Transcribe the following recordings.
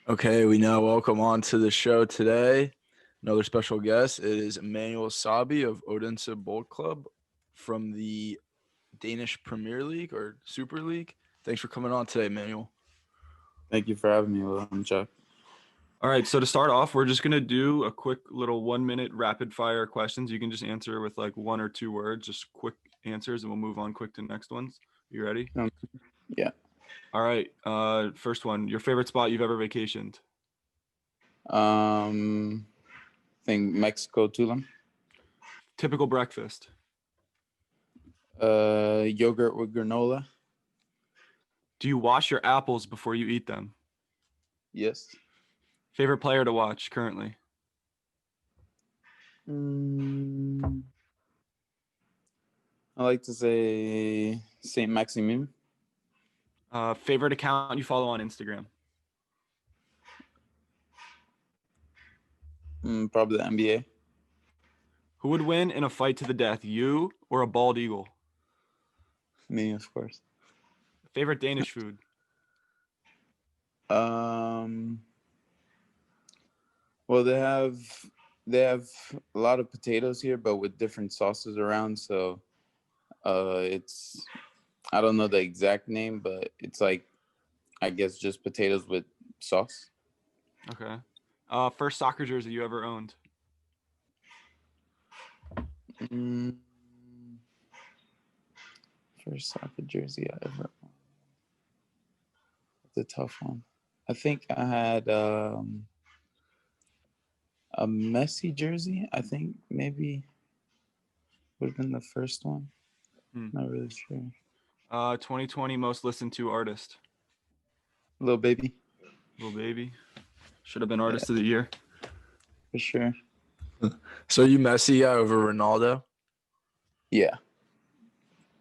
Okay, we now welcome on to the show today another special guest. It is Emmanuel Sabbi of Odense Bold Club from the Danish Premier League or Super League. Thanks for coming on today, Emmanuel. Thank you for having me, I'm Chuck. All right, so to start off, we're just going to do a quick little 1-minute rapid fire questions. You can just answer with like 1 or 2 words, just quick answers, and we'll move on quick to the next ones. You ready? Yeah. All right, first one, your favorite spot you've ever vacationed? I think Mexico, Tulum. Typical breakfast? Yogurt with granola. Do you wash your apples before you eat them? Yes. Favorite player to watch currently? I like to say Saint Maximin. Favorite account you follow on Instagram? Probably the NBA. Who would win in a fight to the death, you or a bald eagle? Me, of course. Favorite Danish food? Well, they have a lot of potatoes here, but with different sauces around. So, it's, I don't know the exact name, but it's like, I guess just potatoes with sauce. Okay. First soccer jersey you ever owned? First soccer jersey I ever owned. It's a tough one. I think I had a Messi jersey. I think maybe would have been the first one. Not really sure. 2020 most listened to artist? Lil Baby. Lil Baby. Should have been artist of the year. For sure. So you Messi over Ronaldo? Yeah.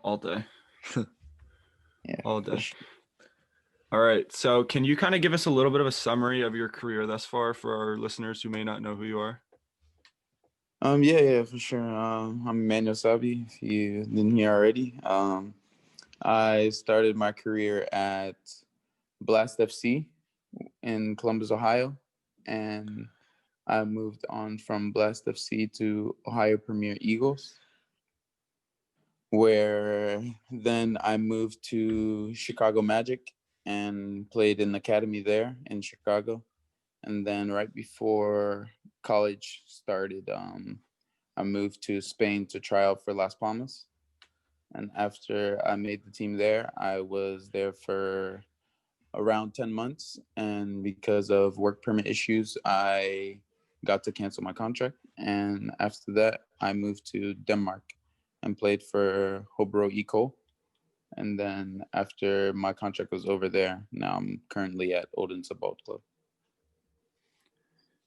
All day. Yeah. All day. Sure. All right. So can you kind of give us a little bit of a summary of your career thus far for our listeners who may not know who you are? Yeah, for sure. I'm Emmanuel Sabbi, if you didn't hear already. I started my career at Blast FC in Columbus, Ohio, and I moved on from Blast FC to Ohio Premier Eagles, where then I moved to Chicago Magic and played in the academy there in Chicago. And then right before college started, I moved to Spain to try out for Las Palmas. And after I made the team there, I was there for around 10 months. And because of work permit issues, I got to cancel my contract. And after that, I moved to Denmark and played for Hobro Eco. And then after my contract was over there, now I'm currently at Odense Bold Club.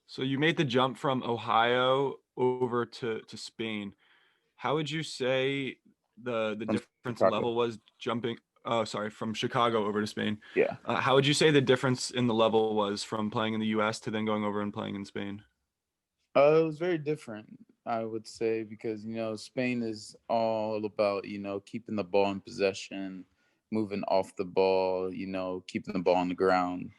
So you made the jump from Ohio over to Spain. How would you say the difference in level was jumping? Oh, sorry, from Chicago over to Spain. Yeah. How would you say the difference in the level was from playing in the U.S. to then going over and playing in Spain? It was very different, I would say, because, Spain is all about, keeping the ball in possession, moving off the ball, keeping the ball on the ground,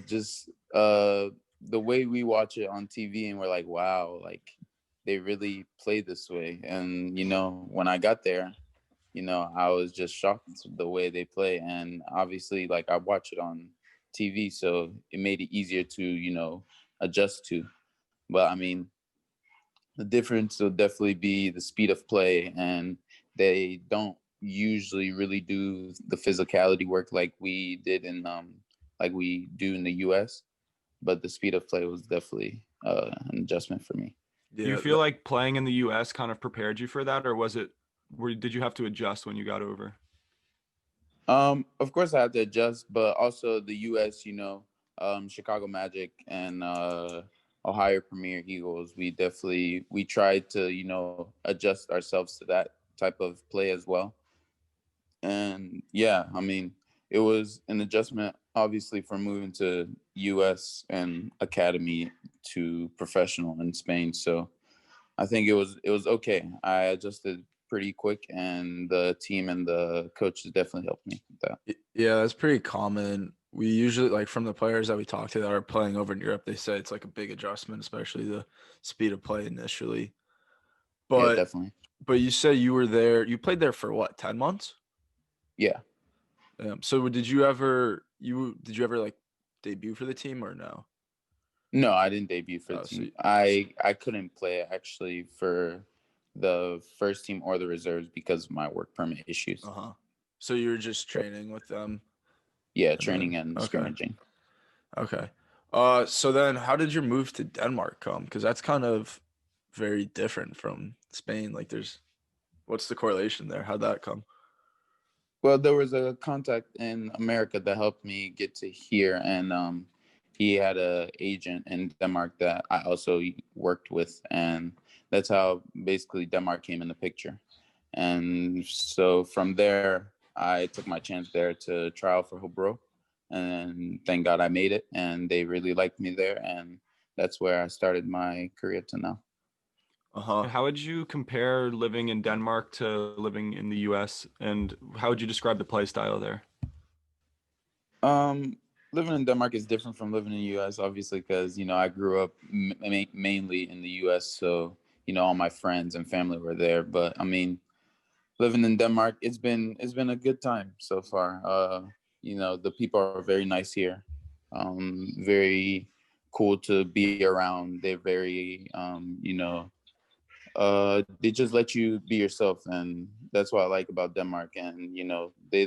just the way we watch it on TV and we're like, wow, like they really play this way. And, when I got there, I was just shocked the way they play. And obviously, like, I watch it on TV, so it made it easier to, adjust to. But I mean, the difference will definitely be the speed of play, and they don't usually really do the physicality work like we did like we do in the US. But the speed of play was definitely an adjustment for me. Do you feel like playing in the US kind of prepared you for that, or did you have to adjust when you got over? Of course I had to adjust, but also the US, Chicago Magic and Ohio Premier Eagles, we tried to, adjust ourselves to that type of play as well. And yeah, I mean, it was an adjustment, obviously, from moving to US and academy to professional in Spain. So I think it was okay. I adjusted pretty quick, and the team and the coaches definitely helped me with that. Yeah, that's pretty common we usually, like, from the players that we talk to that are playing over in Europe, they say it's like a big adjustment, especially the speed of play initially. Yeah, But definitely. you say you were there. You played there for what, 10 months? Yeah. So did you ever like debut for the team or no? No, I didn't debut for the Oh, so team. I couldn't play actually for the first team or the reserves because of my work permit issues. uh-huh. So you were just training with them? Yeah, And training then and okay. scrimmaging. Okay. So then how did your move to Denmark come? Because that's kind of very different from Spain. Like what's the correlation there? How'd that come? Well, there was a contact in America that helped me get to here, and he had a agent in Denmark that I also worked with, and that's how basically Denmark came in the picture. And so from there, I took my chance there to try out for Hobro, and thank God I made it, and they really liked me there, and that's where I started my career to now. Uh-huh. How would you compare living in Denmark to living in the US, and how would you describe the play style there? Living in Denmark is different from living in the U.S. Obviously, because I grew up mainly in the U.S. So all my friends and family were there. But I mean, living in Denmark, it's been a good time so far. The people are very nice here, very cool to be around. They're very, they just let you be yourself, and that's what I like about Denmark. And they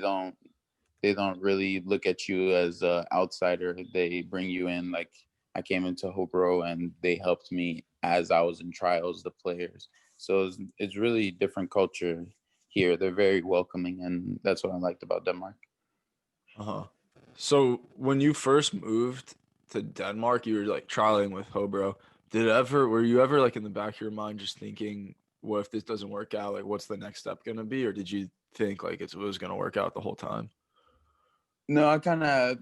don't really look at you as an outsider. They bring you in. Like, I came into Hobro and they helped me as I was in trials, the players. So it's really different culture here. They're very welcoming, and that's what I liked about Denmark. Uh-huh. So when you first moved to Denmark, you were like trialing with Hobro. Were you ever like in the back of your mind just thinking, what if this doesn't work out? Like, what's the next step gonna be? Or did you think like it was gonna work out the whole time? No, I kind of had,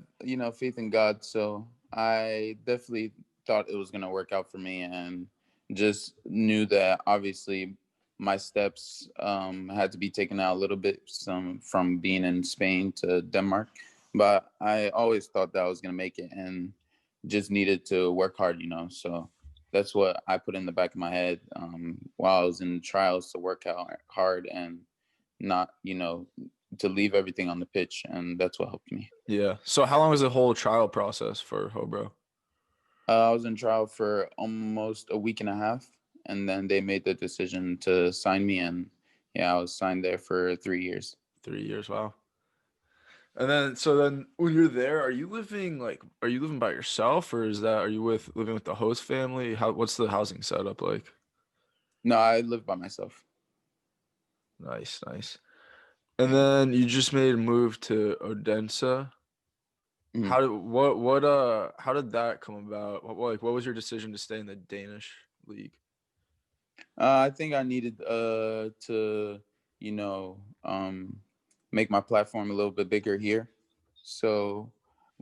faith in God. So I definitely thought it was going to work out for me, and just knew that obviously my steps had to be taken out a little bit some from being in Spain to Denmark. But I always thought that I was going to make it, and just needed to work hard. So that's what I put in the back of my head while I was in trials, to work out hard and not, to leave everything on the pitch, and that's what helped me. Yeah. So how long was the whole trial process for Hobro? I was in trial for almost a week and a half, and then they made the decision to sign me, and yeah, I was signed there for 3 years. 3 years. Wow. And then when you're there, are you living by yourself, or are you living with the host family? What's the housing setup like? No, I live by myself. Nice, nice. And then you just made a move to Odense. Mhm. How did that come about? What was your decision to stay in the Danish league? I think I needed to, you know, um, make my platform a little bit bigger here. So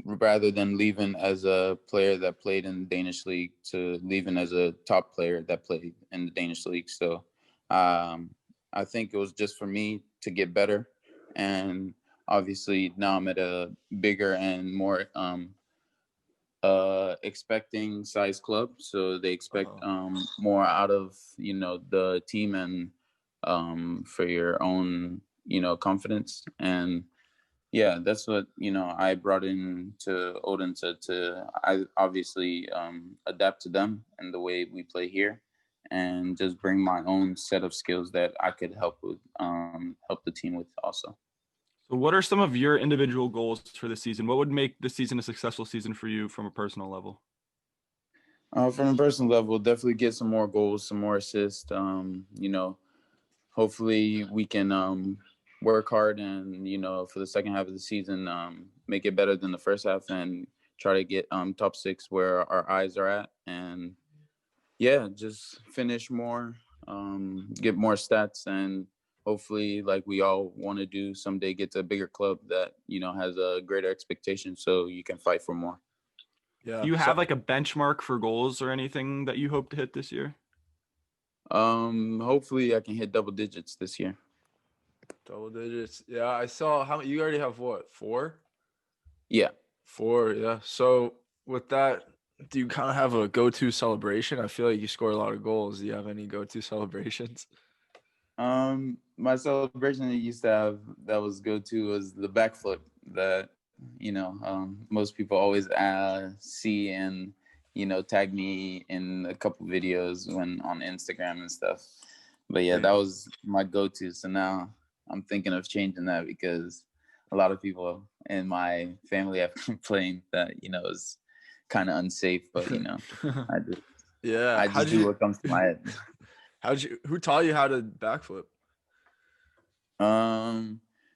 rather than leaving as a player that played in the Danish league, to leaving as a top player that played in the Danish league. So um, I think it was just for me to get better. And obviously now I'm at a bigger and more expecting size club, so they expect Uh-huh. more out of the team, and for your own confidence. And yeah, that's what I brought in to Odin, to I obviously adapt to them and the way we play here, and just bring my own set of skills that I could help the team with also. So what are some of your individual goals for the season? What would make this season a successful season for you from a personal level? From a personal level, definitely get some more goals, some more assists. Hopefully we can work hard, and for the second half of the season, make it better than the first half, and try to get top six where our eyes are at. And yeah, just finish more, get more stats, and hopefully, like we all want to do someday, get to a bigger club that has a greater expectation, so you can fight for more. Do Yeah. you So have like a benchmark for goals or anything that you hope to hit this year? Hopefully I can hit double digits this year. double digits. Yeah, I saw how you already have what, four? Yeah. 4, yeah. So with that, do you kind of have a go-to celebration? I feel like you score a lot of goals. Do you have any go-to celebrations? My celebration I used to have that was go to was the backflip that most people always see and tag me in a couple videos when on Instagram and stuff. But yeah, that was my go to. So now I'm thinking of changing that because a lot of people in my family have complained that it's kind of unsafe. But I just Yeah. do what comes to my head. Who taught you how to backflip?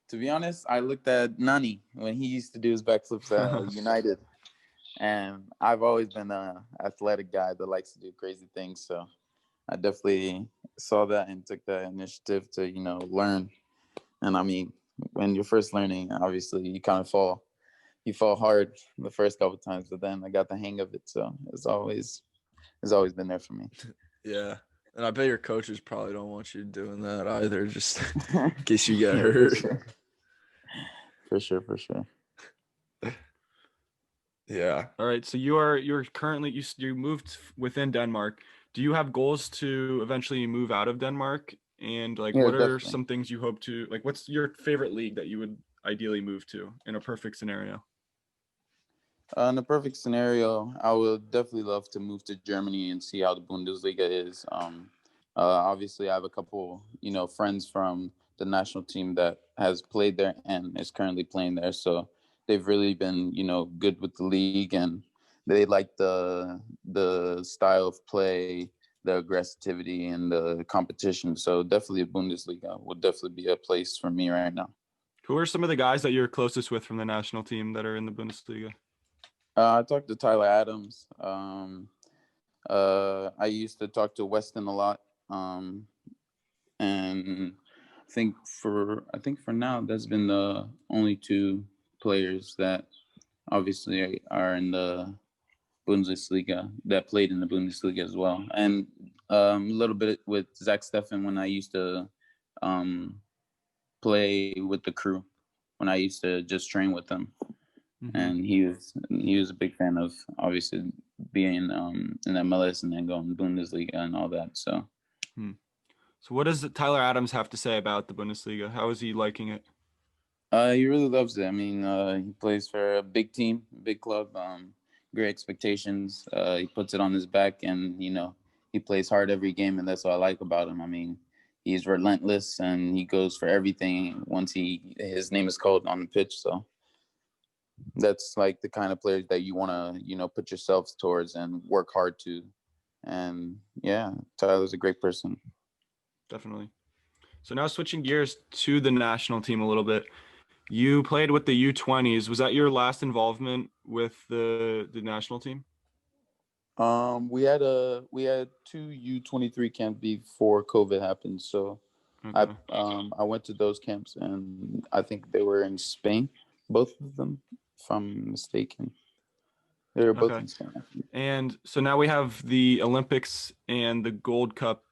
To be honest, I looked at Nani when he used to do his backflips at United, and I've always been an athletic guy that likes to do crazy things. So I definitely saw that and took that initiative to learn. And I mean, when you're first learning, obviously you kind of fall hard the first couple of times, but then I got the hang of it. So it's always been there for me. Yeah. And I bet your coaches probably don't want you doing that either, just in case you get hurt. For sure. Yeah. All right. So you're currently you moved within Denmark. Do you have goals to eventually move out of Denmark? And what are definitely some things you hope to what's your favorite league that you would ideally move to in a perfect scenario? In a perfect scenario, I would definitely love to move to Germany and see how the Bundesliga is. Obviously, I have a couple, friends from the national team that has played there and is currently playing there. So they've really been, good with the league, and they like the style of play, the aggressivity, and the competition. So definitely, a Bundesliga would definitely be a place for me right now. Who are some of the guys that you're closest with from the national team that are in the Bundesliga? I talked to Tyler Adams. I used to talk to Weston a lot, and I think for now that's been the only two players that obviously are in the Bundesliga that played in the Bundesliga as well, and a little bit with Zach Steffen when I used to play with the crew when I used to just train with them. Mm-hmm. And he was a big fan of obviously being in MLS and then going to Bundesliga and all that. So, So what does Tyler Adams have to say about the Bundesliga? How is he liking it? He really loves it. I mean, he plays for a big team, big club, great expectations. He puts it on his back, and he plays hard every game, and that's what I like about him. I mean, he's relentless and he goes for everything once his name is called on the pitch. So that's like the kind of players that you want to, put yourself towards and work hard to. And yeah, Tyler's a great person. Definitely. So now switching gears to the national team a little bit. You played with the U20s. Was that your last involvement with the national team? We had 2 U23 camps before COVID happened. So okay. I went to those camps, and I think they were in Spain, both of them, if I'm mistaken. They were both in Spain. And so now we have the Olympics and the Gold Cup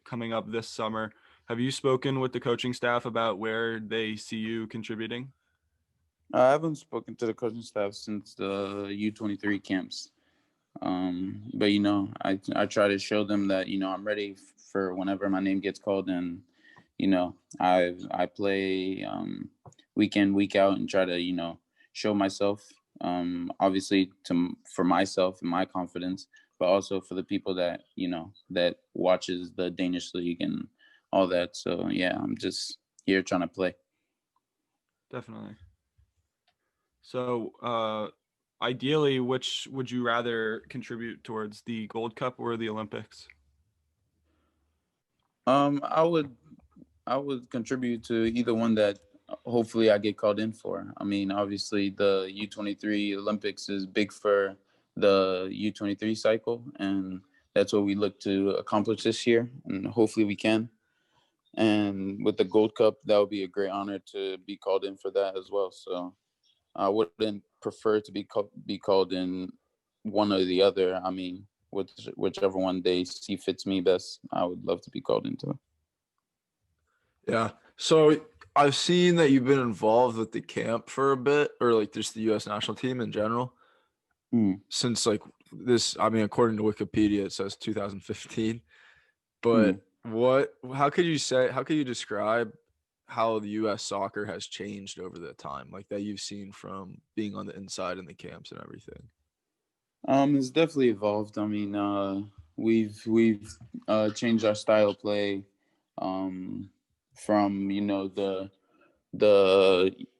coming up this summer. Have you spoken with the coaching staff about where they see you contributing? I haven't spoken to the coaching staff since the U23 camps. But I try to show them that I'm ready for whenever my name gets called, and I play week in, week out, and try to show myself, obviously for myself and my confidence, but also for the people that that watches the Danish league and all that. So yeah, I'm just here trying to play. Definitely. So ideally, which would you rather contribute towards, the Gold Cup or the Olympics? I would contribute to either one that hopefully I get called in for. I mean, obviously the U23 Olympics is big for the U23 cycle, and that's what we look to accomplish this year, and hopefully we can. And with the Gold Cup, that would be a great honor to be called in for that as well. So I wouldn't prefer to be called in one or the other. I mean, whichever one they see fits me best, I would love to be called into. Yeah. So I've seen that you've been involved with the camp for a bit, or like just the U.S. national team in general, Mm, since like this. I mean, according to Wikipedia, it says 2015. mm. But how could you describe how the U.S. soccer has changed over the time, like that you've seen from being on the inside in the camps and everything? It's definitely evolved. I mean, we've changed our style of play, um, from the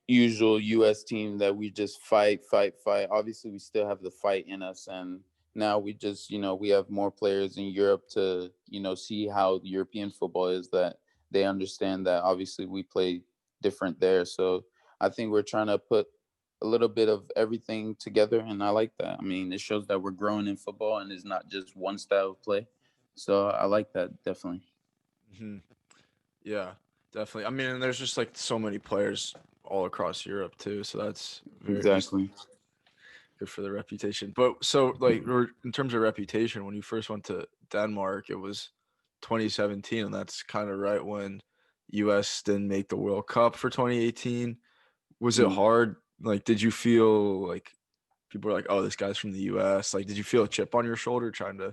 usual U.S. team that we just fight, fight, fight. Obviously, we still have the fight in us, and now we just we have more players in Europe to see how European football is. That they understand that obviously we play different there. So I think we're trying to put a little bit of everything together, and I like that. I mean, it shows that we're growing in football, and it's not just one style of play. So I like that definitely. Hmm. Yeah, definitely. I mean, and there's just like so many players all across Europe too, so that's very just Exactly. good for the reputation. But so like in terms of reputation, when you first went to Denmark, it was 2017, and that's kind of right when US didn't make the World Cup for 2018. Was it Mm. hard? Like, did you feel like people were like, "Oh, this guy's from the US"? Like, did you feel a chip on your shoulder trying to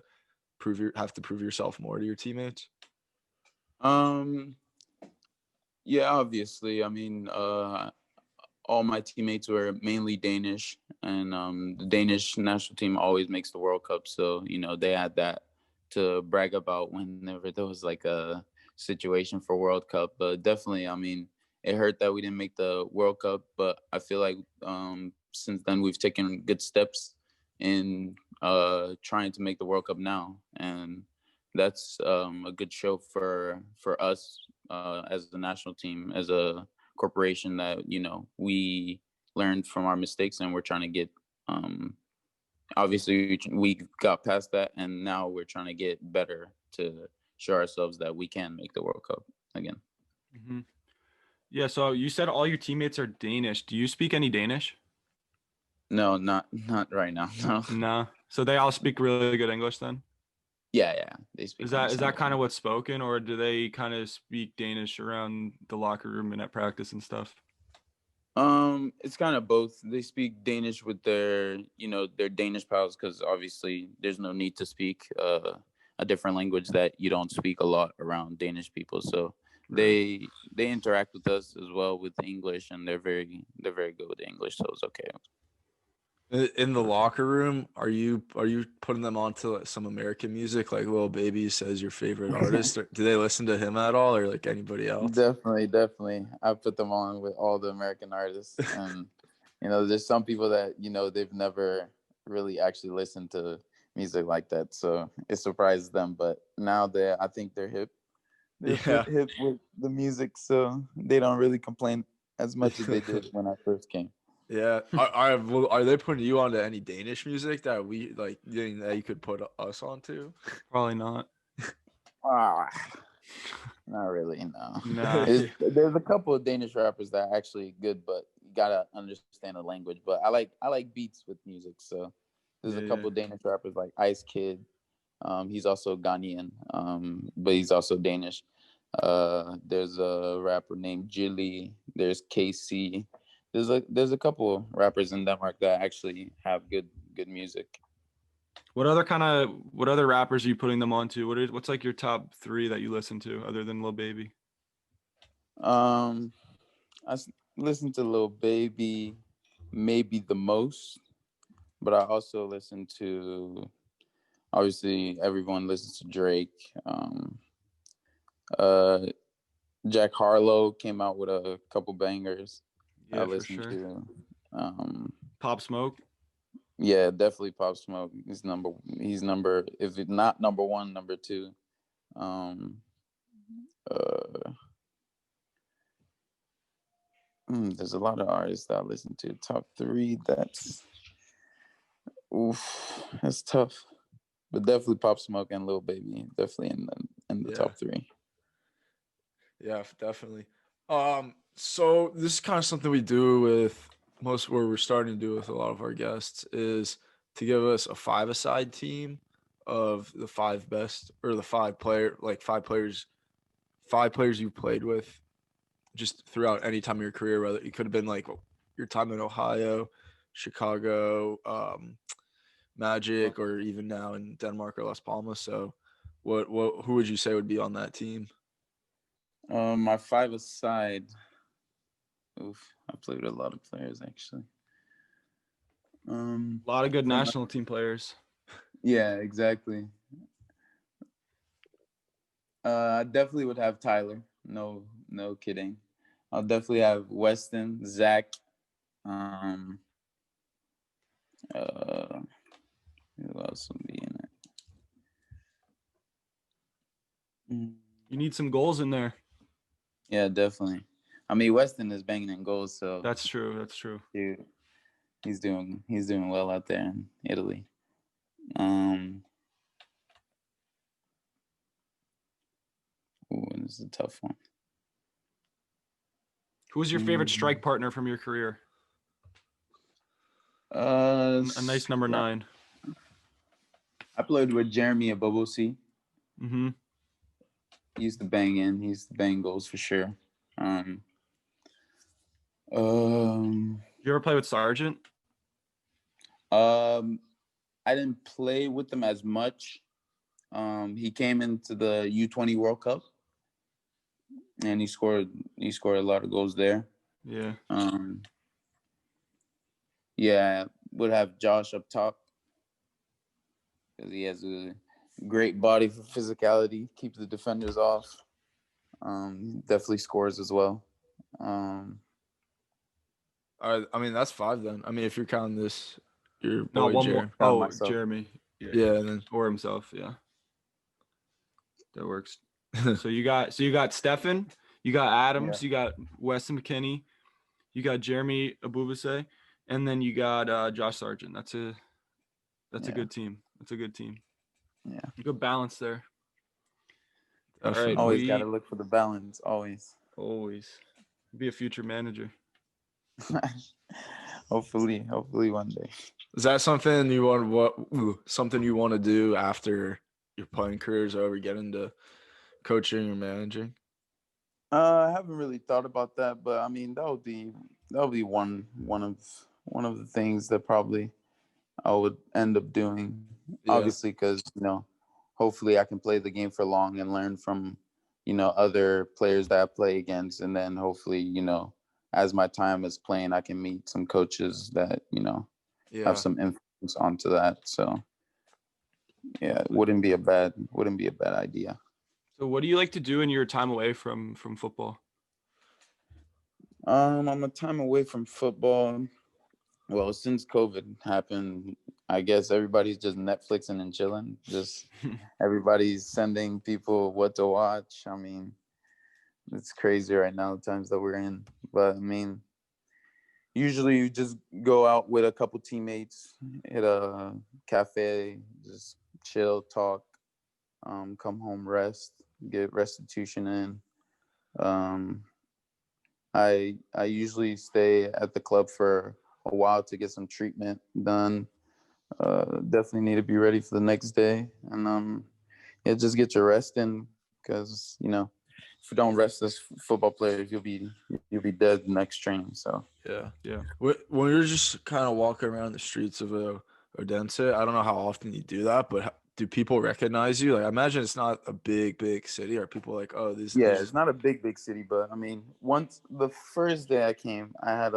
have to prove yourself more to your teammates? Um, yeah, obviously. I mean, all my teammates were mainly Danish, and the Danish national team always makes the World Cup, so they had that to brag about whenever there was like a situation for World Cup. But definitely, I mean, it hurt that we didn't make the World Cup, but I feel like since then we've taken good steps in trying to make the World Cup now, and that's a good show for us as the national team, as a corporation, that we learned from our mistakes, and we're trying to get obviously we got past that, and now we're trying to get better to show ourselves that we can make the World Cup again. Hmm. Yeah. So you said all your teammates are Danish. Do you speak any Danish? No, not right now. No. No. So they all speak really good English then? Yeah, they Is speak that kind of understandable. what's spoken, or do they kind of speak Danish around the locker room and at practice and stuff? It's kind of both. They speak Danish with their Danish pals, because obviously there's no need to speak a different language that you don't speak a lot around Danish people. So Right. they interact with us as well with English, and they're very good with English, so it's okay. In the locker room, are you putting them onto like, some American music, like Lil Baby says your favorite artist? Or do they listen to him at all, or like anybody else? Definitely. I put them on with all the American artists, and there's some people that they've never really actually listened to music like that, so it surprises them. But now I think they're hip. They're Yeah. hip with the music, so they don't really complain as much as they did when I first came. Yeah. Are they putting you onto any Danish music that we like that you could put us onto? Probably not. Ah, not really, no. Nah. There's a couple of Danish rappers that are actually good, but you gotta understand the language. But I like beats with music, so there's Yeah, a yeah. couple of Danish rappers like Ice Kid. He's also Ghanaian, but he's also Danish. There's a rapper named Jilly. There's KC. There's a couple of rappers in Denmark that actually have good music. What other rappers are you putting them onto? What's like your top three that you listen to other than Lil Baby? Um, listen to Lil Baby maybe the most, but I also listen to, obviously everyone listens to Drake. Uh, Jack Harlow came out with a couple bangers I Yeah, for listened sure. to. Um, Pop Smoke. yeah, definitely Pop Smoke. He's number if it not number one, number two. Um, uh, there's a lot of artists that I listen to. Top three, that's tough. But definitely Pop Smoke and Lil Baby, definitely in the Yeah. top three. Yeah, definitely. So this is kind of something we do with where we're starting to do with a lot of our guests is to give us a five-a-side team of the five best or the five players you played with just throughout any time of your career, whether it could have been like your time in Ohio, Chicago, Magic, or even now in Denmark or Las Palmas. So who would you say would be on that team? My five-a-side. Oof, I played with a lot of players actually. A lot of good national team players. Yeah, exactly. I definitely would have Tyler. No kidding. I'll definitely have Weston, Zach. Who else would be in it? You need some goals in there. Yeah, definitely. I mean, Weston is banging in goals, so that's true. Dude, he's doing well out there in Italy. This is a tough one. Who was your favorite strike partner from your career? A nice number 9. I played with Jeremy at Bobosi. Mm-hmm. He used to bang in. He used to bang goals for sure. You ever play with Sargent? I didn't play with him as much. He came into the U20 World Cup, and he scored a lot of goals there. Yeah. Yeah, would have Josh up top because he has a great body for physicality, keeps the defenders off. Definitely scores as well. I mean, that's 5 then. I mean, if you're counting this, your boy one Jeremy. more. Jeremy. Yeah, and then or himself. Yeah, that works. so you got Stefan, you got Adams, you got Weston McKinney, you got Jeremy Abubase, and then you got Josh Sargent. That's a good team. That's a good team. Yeah, good balance there. All right, always got to look for the balance. Always. Be a future manager. hopefully one day. Is that something you want to do after your playing career is over? Get into coaching or managing? I haven't really thought about that, but I mean that would be one of the things that probably I would end up doing. Yeah. Obviously, because hopefully I can play the game for long and learn from other players that I play against, and then hopefully as my time is playing, I can meet some coaches that have some influence onto that. So yeah, it wouldn't be a bad idea. So what do you like to do in your time away from football? I'm a time away from football. Well, since COVID happened, I guess everybody's just Netflixing and chilling. Just everybody's sending people what to watch. I mean, it's crazy right now, the times that we're in. But I mean, usually you just go out with a couple teammates, hit a cafe, just chill, talk, come home, rest, get restitution in. I usually stay at the club for a while to get some treatment done. Definitely need to be ready for the next day, and just get your rest in, because if you don't rest as football players, you'll be dead next training. So yeah. When you're just kind of walking around the streets of Odense, I don't know how often you do that, but do people recognize you? Like, I imagine it's not a big city. Are people like, oh, this? Yeah, it's not a big city, but I mean, once the first day I came, I had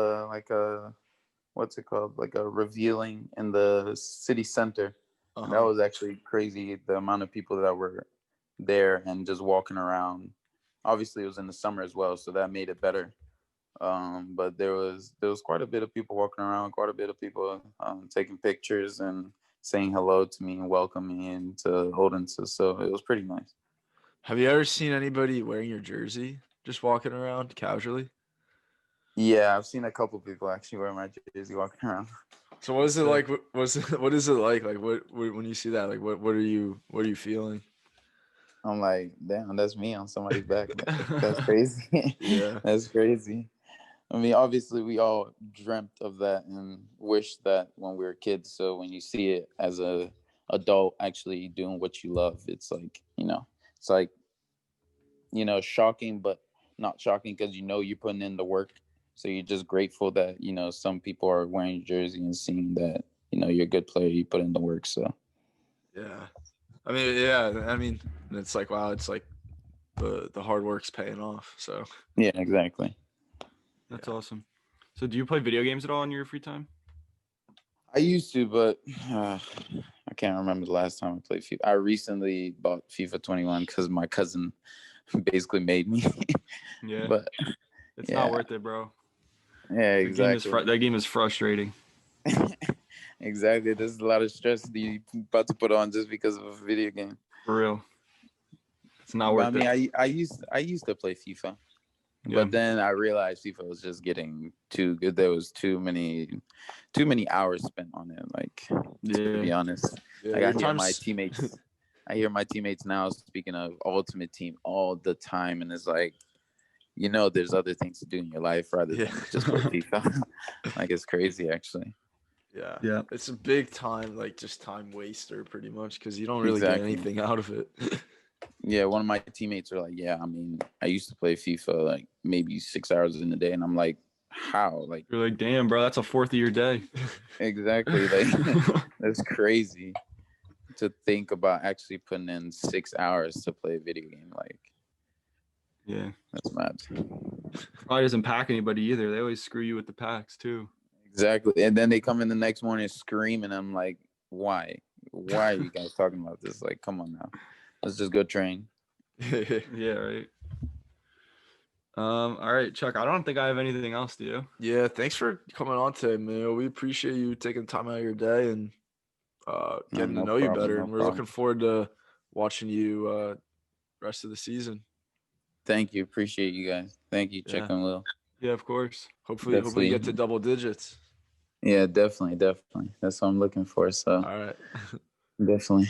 what's it called? Like a revealing in the city center. Uh-huh. And that was actually crazy, the amount of people that were there and just walking around. Obviously, it was in the summer as well, so that made it better. But there was quite a bit of people walking around, quite a bit of people taking pictures and saying hello to me and welcoming me into Odense. So it was pretty nice. Have you ever seen anybody wearing your jersey, just walking around casually? Yeah, I've seen a couple people actually wear my jersey walking around. So what is it like? What is it like? Like what when you see that? Like what are you feeling? I'm like, damn, that's me on somebody's back. That's crazy. Yeah, that's crazy. I mean, obviously, we all dreamt of that and wished that when we were kids. So when you see it as a adult actually doing what you love, it's like, shocking, but not shocking because you know you're putting in the work. So you're just grateful that, you know, some people are wearing your jersey and seeing that, you know, you're a good player, you put in the work. So Yeah. I mean, it's like, wow, it's like the hard work's paying off. So yeah, exactly. That's awesome. So do you play video games at all in your free time? I used to, but I can't remember the last time I played FIFA. I recently bought FIFA 21 because my cousin basically made me. Yeah. But It's yeah. not worth it, bro. yeah, The game exactly. is that game is frustrating. Exactly. There's a lot of stress that you about to put on just because of a video game. For real. It's not But worth it. I mean, I used to play FIFA, Yeah. but then I realized FIFA was just getting too good. There was too many hours spent on it. Like, to be honest, yeah, like your I hear my time's teammates. I hear my teammates now speaking of Ultimate Team all the time, and it's like, you know, there's other things to do in your life rather than just play FIFA. Like, it's crazy, actually. yeah. Yeah. It's a big time, like just time waster pretty much because you don't really Exactly. get anything out of it. Yeah, one of my teammates were like, "Yeah, I mean, I used to play FIFA like maybe 6 hours in a day," and I'm like, "How?" Like, You're like, damn, bro, that's a fourth of your day. exactly, like that's crazy to think about actually putting in 6 hours to play a video game. Like, Yeah. that's mad. Probably doesn't pack anybody either. They always screw you with the packs too. Exactly, and then they come in the next morning screaming. I'm like, "Why? Why are you guys talking about this? Like, come on now, let's just go train." Yeah, right. All right, Chuck. I don't think I have anything else, do you? Yeah, thanks for coming on today, man. We appreciate you taking time out of your day and getting to No know you problem, better. no And we're problem. looking forward to watching you rest of the season. Thank you, appreciate you guys. Thank you, Chick Yeah. and Will. Yeah, of course. Hopefully you get to double digits. Yeah, definitely. That's what I'm looking for. So All right. definitely.